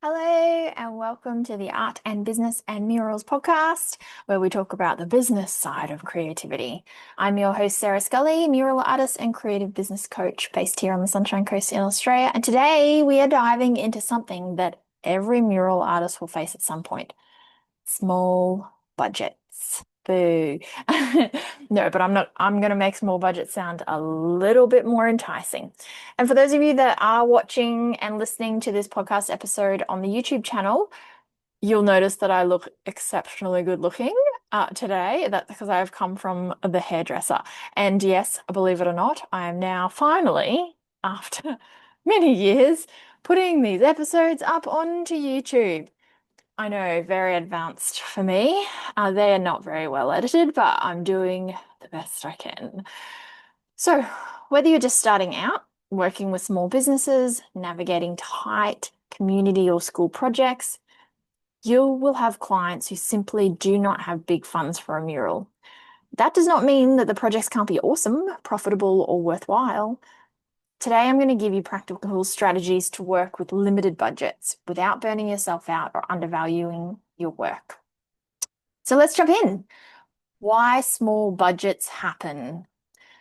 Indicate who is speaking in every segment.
Speaker 1: Hello, and welcome to the Art and Business and Murals podcast, where we talk about the business side of creativity. I'm your host, Sarah Scully, mural artist and creative business coach based here on the Sunshine Coast in Australia. And today we are diving into something that every mural artist will face at some point: small budgets. Boo. No, but I'm not. I'm going to make small budgets sound a little bit more enticing. And for those of you that are watching and listening to this podcast episode on the YouTube channel, you'll notice that I look exceptionally good looking today. That's because I've come from the hairdresser. And yes, believe it or not, I am now finally, after many years, putting these episodes up onto YouTube. I know, very advanced for me. They are not very well edited, but I'm doing the best I can. So, whether you're just starting out, working with small businesses, navigating tight community or school projects, you will have clients who simply do not have big funds for a mural. That does not mean that the projects can't be awesome, profitable, or worthwhile. Today, I'm going to give you practical strategies to work with limited budgets without burning yourself out or undervaluing your work. So let's jump in. Why small budgets happen.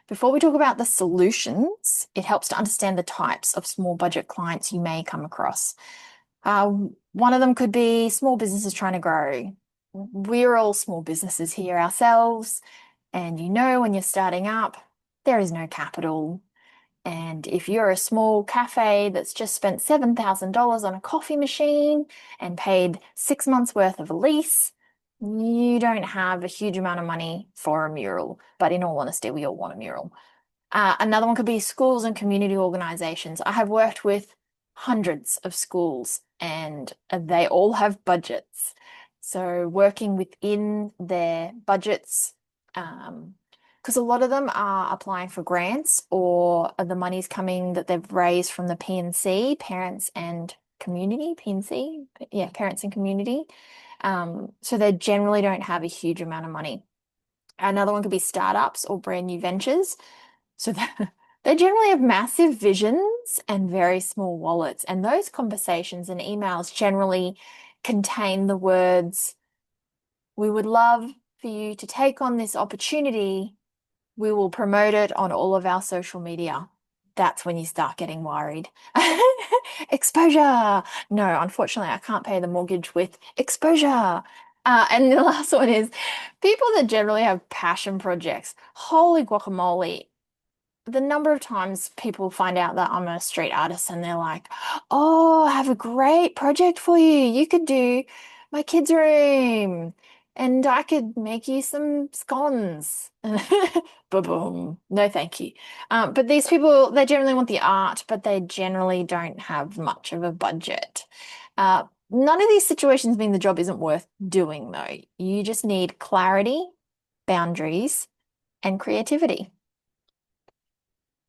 Speaker 1: Before we talk about the solutions, it helps to understand the types of small budget clients you may come across. One of them could be small businesses trying to grow. We're all small businesses here ourselves, and when you're starting up, there is no capital. And if you're a small cafe that's just spent $7,000 on a coffee machine and paid 6 months worth of a lease, you don't have a huge amount of money for a mural. But in all honesty, we all want a mural. Another one could be schools and community organizations. I have worked with hundreds of schools and they all have budgets. So working within their budgets, because a lot of them are applying for grants or the money's coming that they've raised from the P&C, Parents and Community, P&C, yeah, Parents and Community. So they generally don't have a huge amount of money. Another one could be startups or brand new ventures. So they generally have massive visions and very small wallets. And those conversations and emails generally contain the words, "We would love for you to take on this opportunity. We will promote it on all of our social media." That's when you start getting worried. Exposure. No, unfortunately, I can't pay the mortgage with exposure. And the last one is people that generally have passion projects. Holy guacamole. The number of times people find out that I'm a street artist and they're like, "Oh, I have a great project for you. You could do my kids' room and I could make you some scones." Boom. No, thank you. But these people, they generally want the art, but they generally don't have much of a budget. None of these situations mean the job isn't worth doing, though. You just need clarity, boundaries, and creativity.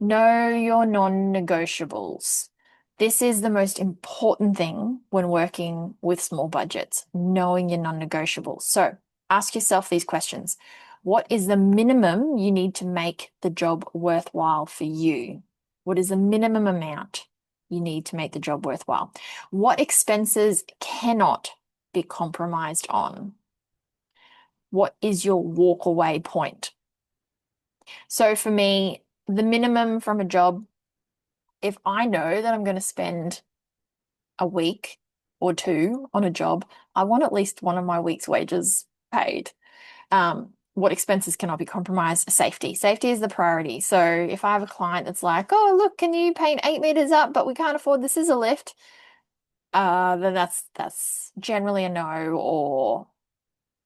Speaker 1: Know your non-negotiables. This is the most important thing when working with small budgets, knowing your non-negotiables. So ask yourself these questions. What is the minimum you need to make the job worthwhile for you? What is the minimum amount you need to make the job worthwhile? What expenses cannot be compromised on? What is your walk-away point? So for me, the minimum from a job, if I know that I'm going to spend a week or two on a job, I want at least one of my week's wages paid. What expenses cannot be compromised? Safety. Safety is the priority. So if I have a client that's like, "Oh, look, can you paint 8 meters up, but we can't afford the scissor lift," then that's generally a no, or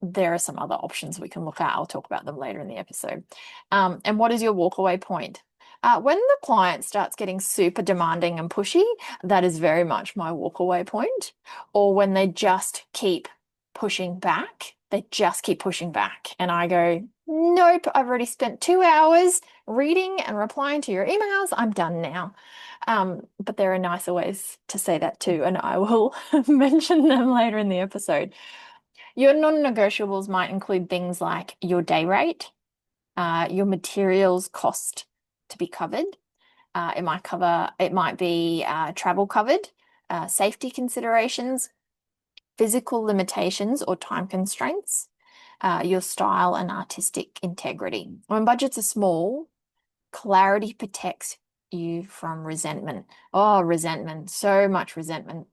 Speaker 1: there are some other options we can look at. I'll talk about them later in the episode. And what is your walkaway point? When the client starts getting super demanding and pushy, that is very much my walkaway point. Or when they just keep pushing back, And I go, "Nope, I've already spent 2 hours reading and replying to your emails. I'm done now." But there are nicer ways to say that too, and I will mention them later in the episode. Your non-negotiables might include things like your day rate, your materials cost to be covered. It might be travel covered. safety considerations, physical limitations or time constraints, your style and artistic integrity. When budgets are small, clarity protects you from resentment. Oh, resentment, so much resentment.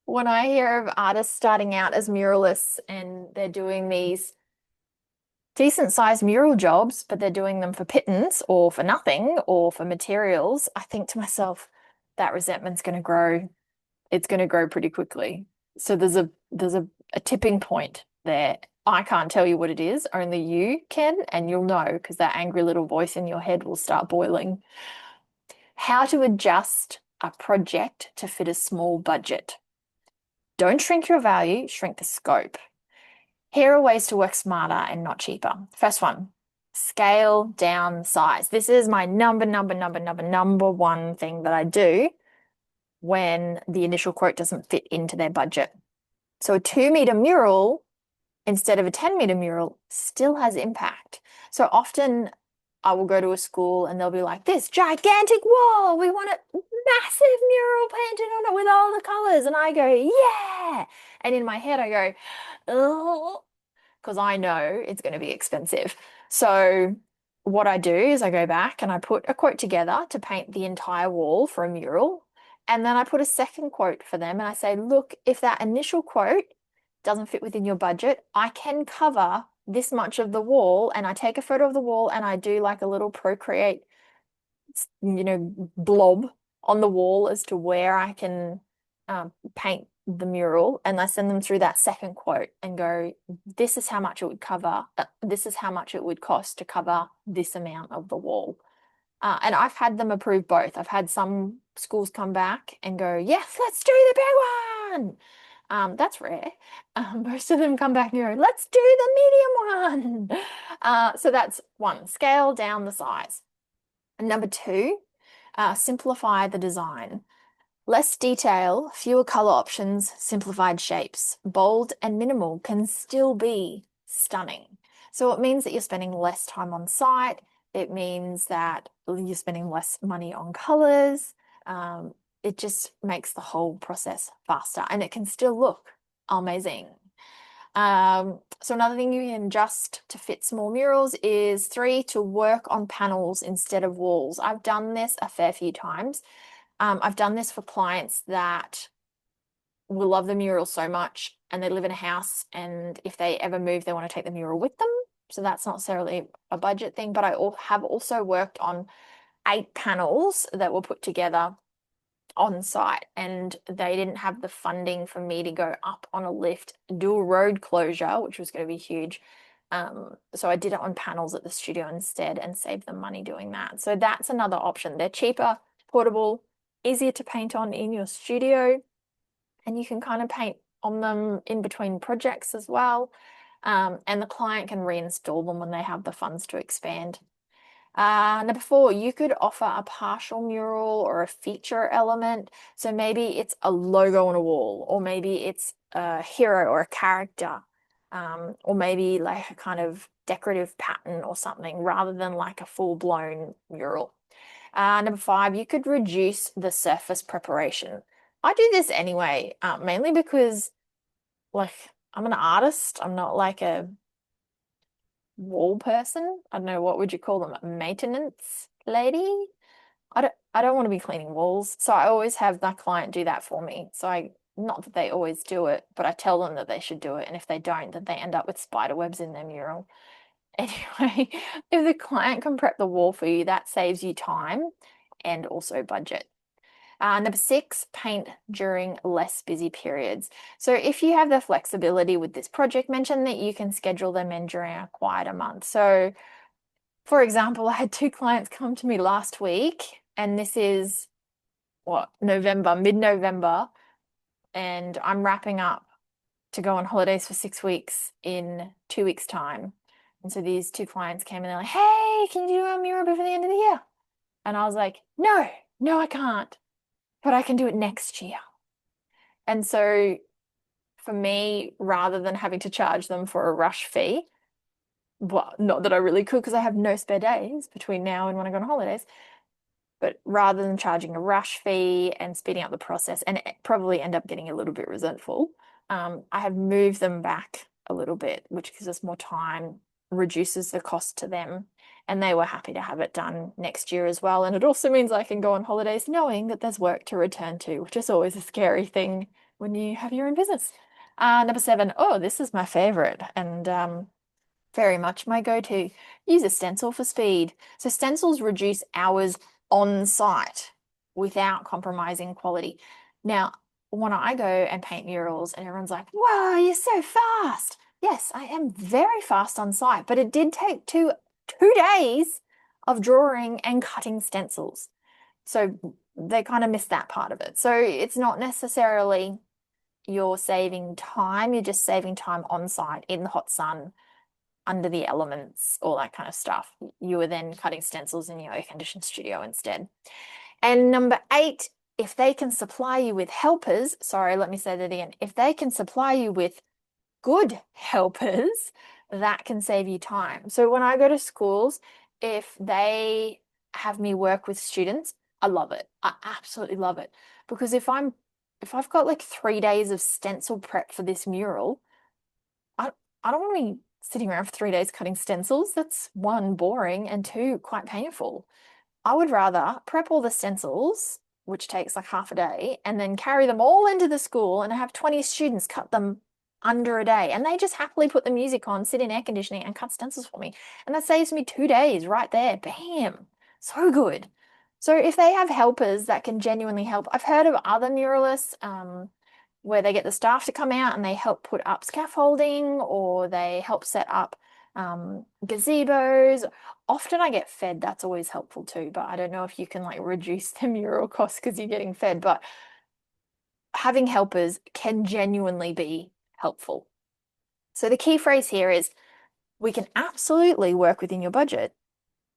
Speaker 1: When I hear of artists starting out as muralists and they're doing these decent sized mural jobs, but they're doing them for pittance or for nothing or for materials, I think to myself, that resentment's going to grow. It's going to grow pretty quickly. So there's a tipping point there. I can't tell you what it is, only you can, and you'll know because that angry little voice in your head will start boiling. How to adjust a project to fit a small budget. Don't shrink your value, shrink the scope. Here are ways to work smarter and not cheaper. First one, scale down size. This is my number one thing that I do when the initial quote doesn't fit into their budget. So a 2 meter mural instead of a 10-meter mural still has impact. So often I will go to a school and they'll be like, this gigantic wall, we want a massive mural painted on it with all the colors. And I go, yeah. And in my head, I go, oh, because I know it's going to be expensive. So what I do is I go back and I put a quote together to paint the entire wall for a mural. And then I put a second quote for them and I say, look, if that initial quote doesn't fit within your budget, I can cover this much of the wall. And I take a photo of the wall and I do like a little Procreate, blob on the wall as to where I can paint the mural. And I send them through that second quote and go, this is how much it would cover. This is how much it would cost to cover this amount of the wall. And I've had them approve both. I've had some schools come back and go, yes, let's do the big one. That's rare. Most of them come back and go, let's do the medium one. So that's one, scale down the size. And number two, simplify the design. Less detail, fewer color options, simplified shapes. Bold and minimal can still be stunning. So it means that you're spending less time on site. It means that you're spending less money on colors. It just makes the whole process faster and it can still look amazing. So another thing you can adjust to fit small murals is 3, to work on panels instead of walls. I've done this a fair few times. I've done this for clients that will love the mural so much and they live in a house, and if they ever move, they want to take the mural with them. So that's not necessarily a budget thing, but I have also worked on 8 panels that were put together on site, and they didn't have the funding for me to go up on a lift, do a road closure, which was going to be huge. So I did it on panels at the studio instead and saved them money doing that. So that's another option. They're cheaper, portable, easier to paint on in your studio, and you can kind of paint on them in between projects as well. And the client can reinstall them when they have the funds to expand. Number 4, you could offer a partial mural or a feature element. So maybe it's a logo on a wall, or maybe it's a hero or a character, or maybe like a kind of decorative pattern or something rather than like a full-blown mural. Number 5, you could reduce the surface preparation. I do this anyway, mainly because like I'm an artist. I'm not like a wall person. I don't know, what would you call them? A maintenance lady? I don't want to be cleaning walls. So I always have that client do that for me. So not that they always do it, but I tell them that they should do it. And if they don't, then they end up with spider webs in their mural. Anyway, if the client can prep the wall for you, that saves you time and also budget. Number 6, paint during less busy periods. So if you have the flexibility with this project, mention that you can schedule them in during a quieter month. So for example, I had 2 clients come to me last week, and this is November, mid-November, and I'm wrapping up to go on holidays for 6 weeks in 2 weeks' time. And so these 2 clients came and they're like, hey, can you do a mural before the end of the year? And I was like, no, I can't, but I can do it next year. And so for me, rather than having to charge them for a rush fee, well, not that I really could because I have no spare days between now and when I go on holidays, But rather than charging a rush fee and speeding up the process and probably end up getting a little bit resentful, I have moved them back a little bit, which gives us more time, reduces the cost to them. And they were happy to have it done next year as well. And it also means I can go on holidays knowing that there's work to return to, which is always a scary thing when you have your own business. Number 7, oh, this is my favorite and very much my go-to. Use a stencil for speed. So stencils reduce hours on site without compromising quality. Now, when I go and paint murals and everyone's like, wow, you're so fast. Yes, I am very fast on site, but it did take two days of drawing and cutting stencils. So they kind of missed that part of it. So it's not necessarily you're saving time, you're just saving time on site in the hot sun, under the elements, all that kind of stuff. You were then cutting stencils in your air-conditioned studio instead. And number 8, if they can supply you with helpers, sorry, let me say that again. If they can supply you with good helpers, that can save you time. So when I go to schools, if they have me work with students, I love it. I absolutely love it. Because if I've got like 3 days of stencil prep for this mural, I don't want to be sitting around for 3 days cutting stencils. That's 1, boring, and 2, quite painful. I would rather prep all the stencils, which takes like half a day, and then carry them all into the school and have 20 students cut them under a day. And they just happily put the music on, sit in air conditioning, and cut stencils for me. And that saves me 2 days right there. Bam. So good. So if they have helpers that can genuinely help, I've heard of other muralists, where they get the staff to come out and they help put up scaffolding or they help set up gazebos. Often I get fed. That's always helpful too, but I don't know if you can like reduce the mural cost because you're getting fed. But having helpers can genuinely be helpful. So the key phrase here is we can absolutely work within your budget.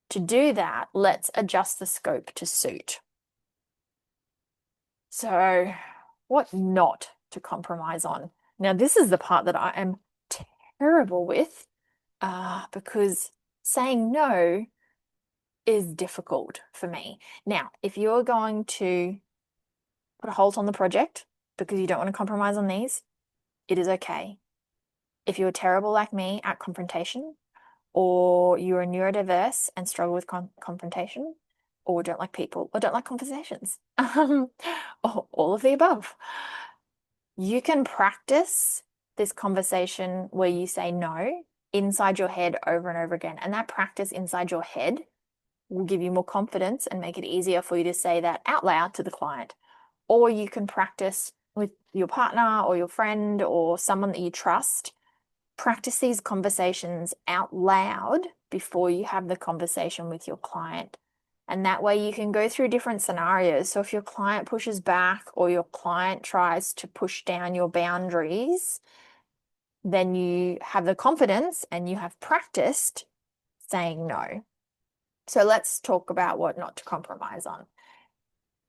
Speaker 1: To do that, let's adjust the scope to suit. So what not to compromise on? Now, this is the part that I am terrible with because saying no is difficult for me. Now, if you're going to put a halt on the project because you don't want to compromise on these, it is okay. If you're terrible like me at confrontation, or you're neurodiverse and struggle with confrontation, or don't like people, or don't like conversations, or all of the above, you can practice this conversation where you say no inside your head over and over again. And that practice inside your head will give you more confidence and make it easier for you to say that out loud to the client. Or you can practice with your partner or your friend or someone that you trust. Practice these conversations out loud before you have the conversation with your client. And that way you can go through different scenarios. So if your client pushes back or your client tries to push down your boundaries, then you have the confidence and you have practiced saying no. So let's talk about what not to compromise on.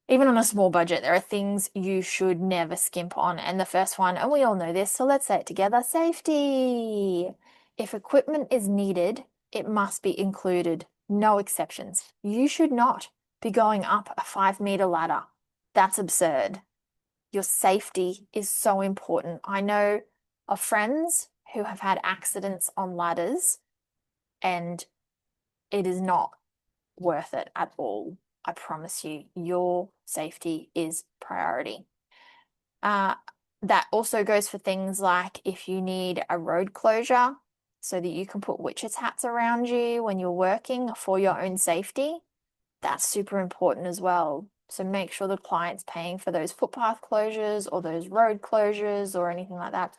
Speaker 1: Even on a small budget, there are things you should never skimp on. And the first one, and we all know this, so let's say it together, safety. If equipment is needed, it must be included. No exceptions. You should not be going up a 5-meter ladder. That's absurd. Your safety is so important. I know of friends who have had accidents on ladders, and it is not worth it at all. I promise you, your safety is priority. That also goes for things like if you need a road closure so that you can put witches' hats around you when you're working for your own safety. That's super important as well. So make sure the client's paying for those footpath closures or those road closures or anything like that.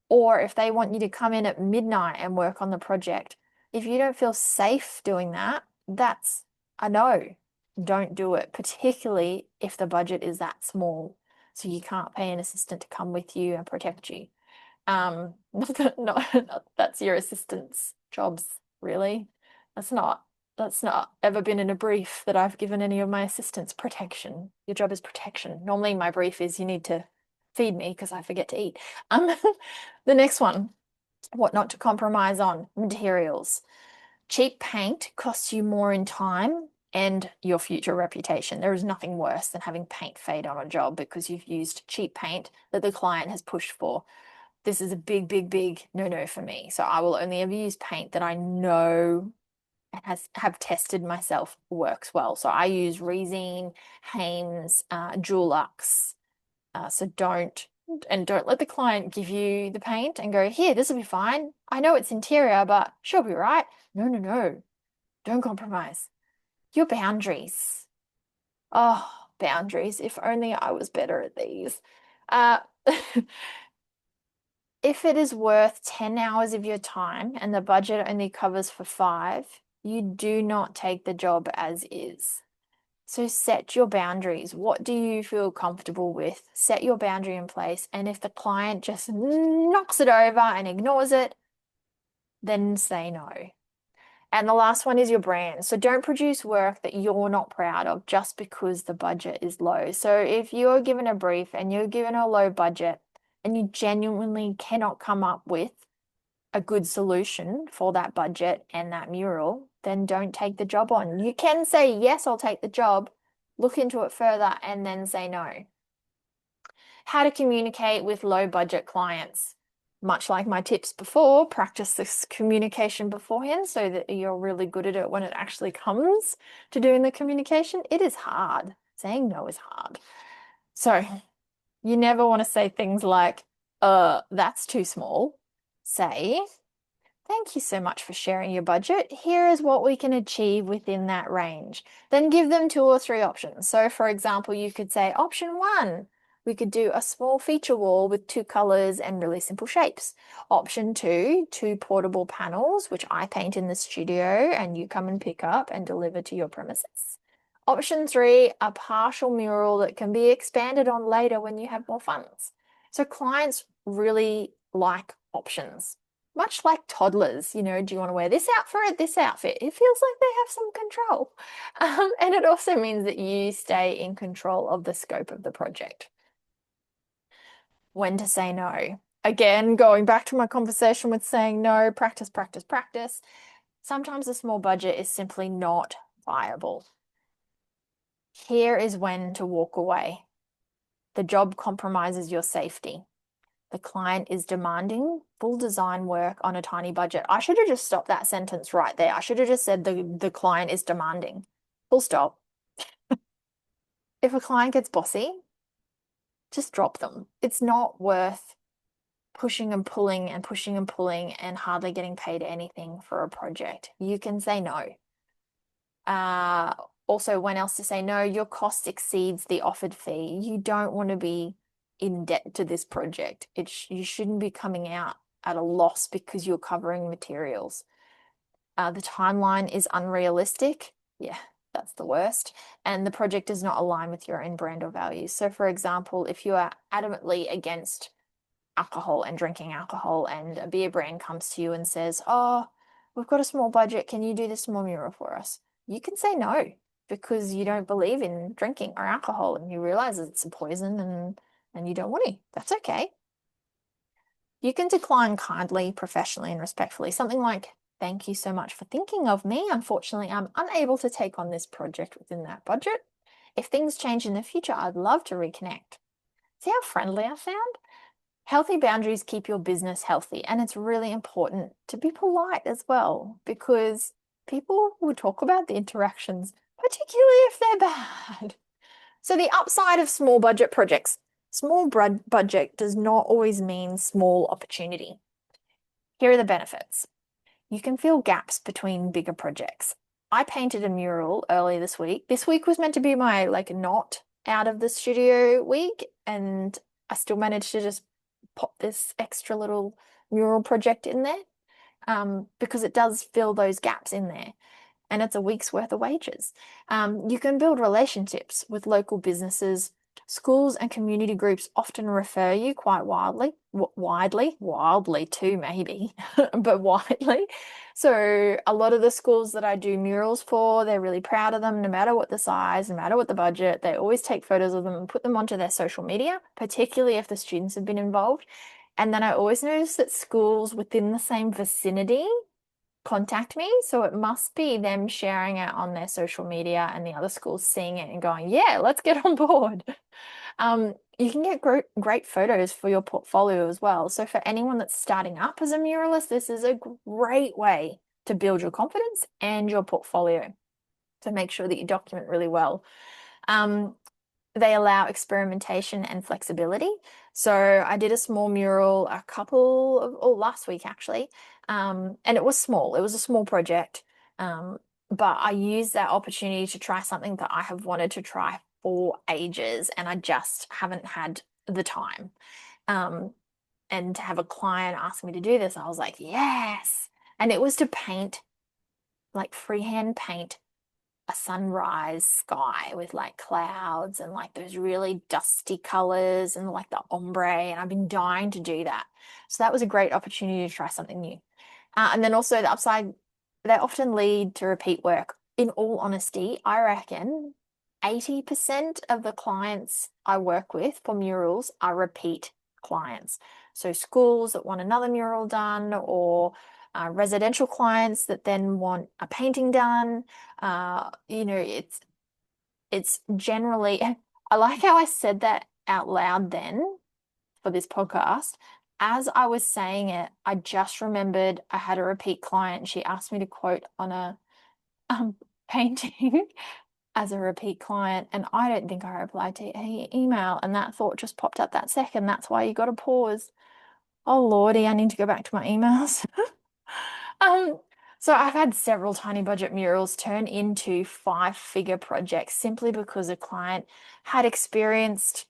Speaker 1: Or if they want you to come in at midnight and work on the project, if you don't feel safe doing that, that's a no. Don't do it, particularly if the budget is that small. So you can't pay an assistant to come with you and protect you. Not that's your assistant's jobs, really. That's not ever been in a brief that I've given any of my assistants protection. Your job is protection. Normally my brief is you need to feed me because I forget to eat. The next one, what not to compromise on, materials. Cheap paint costs you more in time and your future reputation. There is nothing worse than having paint fade on a job because you've used cheap paint that the client has pushed for. This is a big, big, big no-no for me. So I will only ever use paint that I know have tested myself works well. So I use Resine, Hanes, Dulux. So don't let the client give you the paint and go, here, this will be fine. I know it's interior, but she'll be right. No, no, no. Don't compromise. Your boundaries. Oh, boundaries. If only I was better at these. Uh, if it is worth 10 hours of your time and the budget only covers for 5, you do not take the job as is. So set your boundaries. What do you feel comfortable with? Set your boundary in place. And if the client just knocks it over and ignores it, then say no. And the last one is your brand. So don't produce work that you're not proud of just because the budget is low. So if you're given a brief and you're given a low budget and you genuinely cannot come up with a good solution for that budget and that mural, then don't take the job on. You can say, yes, I'll take the job, look into it further, and then say no. How to communicate with low budget clients. Much like my tips before, practice this communication beforehand so that you're really good at it when it actually comes to doing the communication. It is hard. Saying no is hard. So you never want to say things like, that's too small. Say, thank you so much for sharing your budget. Here is what we can achieve within that range. Then give them 2 or 3 options. So for example, you could say option 1, we could do a small feature wall with 2 colors and really simple shapes. Option 2, 2 portable panels, which I paint in the studio and you come and pick up and deliver to your premises. Option 3, a partial mural that can be expanded on later when you have more funds. So clients really like options. Much like toddlers, do you want to wear this outfit, this outfit? It feels like they have some control. And it also means that you stay in control of the scope of the project. When to say no. Again, going back to my conversation with saying no, practice, practice, practice. Sometimes a small budget is simply not viable. Here is when to walk away. The job compromises your safety. The client is demanding full design work on a tiny budget. I should have just stopped that sentence right there. I should have just said the client is demanding. Full stop. If a client gets bossy, just drop them. It's not worth pushing and pulling and pushing and pulling and hardly getting paid anything for a project. You can say no. Also, when else to say no, your cost exceeds the offered fee. You don't want to be in debt to this project. You shouldn't be coming out at a loss because you're covering materials. The timeline is unrealistic. Yeah, that's the worst. And the project does not align with your own brand or values. So for example, if you are adamantly against alcohol and drinking alcohol and a beer brand comes to you and says, oh, we've got a small budget, can you do this small mural for us? You can say no because you don't believe in drinking or alcohol and you realize it's a poison and you don't want to. That's okay. You can decline kindly, professionally, and respectfully. Something like, thank you so much for thinking of me. Unfortunately, I'm unable to take on this project within that budget. If things change in the future, I'd love to reconnect. See how friendly I sound? Healthy boundaries keep your business healthy, and it's really important to be polite as well because people will talk about the interactions, particularly if they're bad. So the upside of small budget projects. Small budget does not always mean small opportunity. Here are the benefits. You can fill gaps between bigger projects. I painted a mural early this week. This week was meant to be my not out of the studio week, and I still managed to just pop this extra little mural project in there because it does fill those gaps in there. And it's a week's worth of wages. You can build relationships with local businesses. Schools and community groups often refer you quite wildly too maybe, but widely. So a lot of the schools that I do murals for, they're really proud of them, no matter what the size, no matter what the budget. They always take photos of them and put them onto their social media, particularly if the students have been involved. And then I always notice that schools within the same vicinity contact me. So it must be them sharing it on their social media and the other schools seeing it and going, yeah, let's get on board. You can get great photos for your portfolio as well. So for anyone that's starting up as a muralist, this is a great way to build your confidence and your portfolio. So make sure that you document really well. They allow experimentation and flexibility. So I did a small mural last week actually, and it was small. It was a small project, but I used that opportunity to try something that I have wanted to try for ages, and I just haven't had the time. And to have a client ask me to do this, I was like, yes. And it was to paint, like freehand paint a sunrise sky with like clouds and like those really dusty colors and like the ombre. And I've been dying to do that. So that was a great opportunity to try something new. And then also the upside, they often lead to repeat work. In all honesty, I reckon 80% of the clients I work with for murals are repeat clients. So schools that want another mural done, or residential clients that then want a painting done. It's generally, I like how I said that out loud then for this podcast. As I was saying it, I just remembered I had a repeat client. She asked me to quote on a painting as a repeat client, and I don't think I replied to her email, and that thought just popped up that second. That's why you got to pause. Oh Lordy, I need to go back to my emails. Um, so I've had several tiny budget murals turn into five-figure projects simply because a client had experienced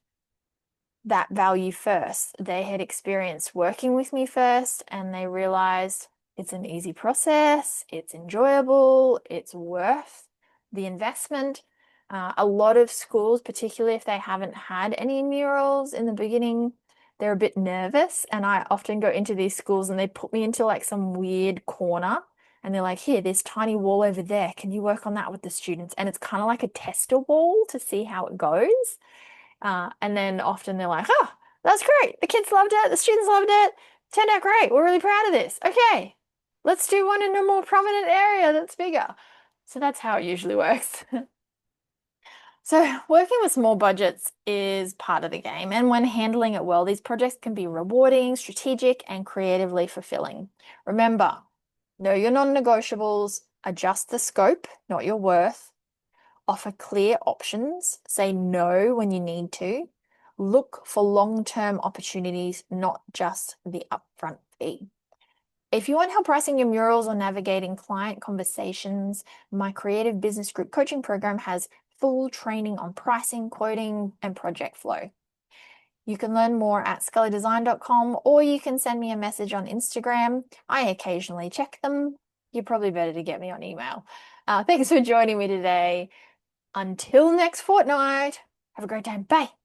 Speaker 1: that value first. They had experienced working with me first, and they realized it's an easy process, it's enjoyable, it's worth the investment. A lot of schools, particularly if they haven't had any murals in the beginning, they're a bit nervous. And I often go into these schools and they put me into like some weird corner. And they're like, here, there's tiny wall over there. Can you work on that with the students? And it's kind of like a tester wall to see how it goes. And then often they're like, oh, that's great. The kids loved it. The students loved it. Turned out great. We're really proud of this. Okay, let's do one in a more prominent area that's bigger. So that's how it usually works. So working with small budgets is part of the game. And when handling it well, these projects can be rewarding, strategic, and creatively fulfilling. Remember, know your non-negotiables, adjust the scope, not your worth. Offer clear options, say no when you need to. Look for long-term opportunities, not just the upfront fee. If you want help pricing your murals or navigating client conversations, my creative business group coaching program has full training on pricing, quoting, and project flow. You can learn more at scullydesign.com, or you can send me a message on Instagram. I occasionally check them. You're probably better to get me on email. Thanks for joining me today. Until next fortnight, have a great day. Bye.